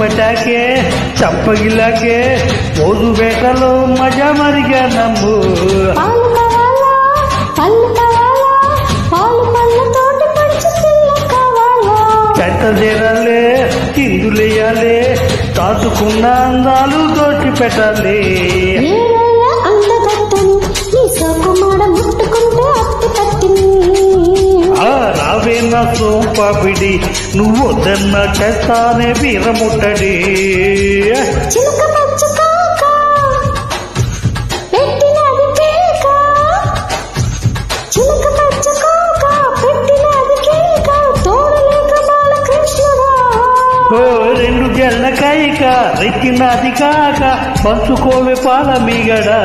పటాకే చంపగిలాకే మోజు వేటలో మజా మరిగా నమ్ము చెంత చేరాలే తిందులేయాలే దాచుకున్న అందాలు దోచి పెట్టాలి రావే నా సోంపాపిడి నువ్వు వద్దన్న చేస్తానే వీరముట్టడి రెండు జల్ల కాయక రెక్కినది కాక పంచుకోవే పాల మీగడా.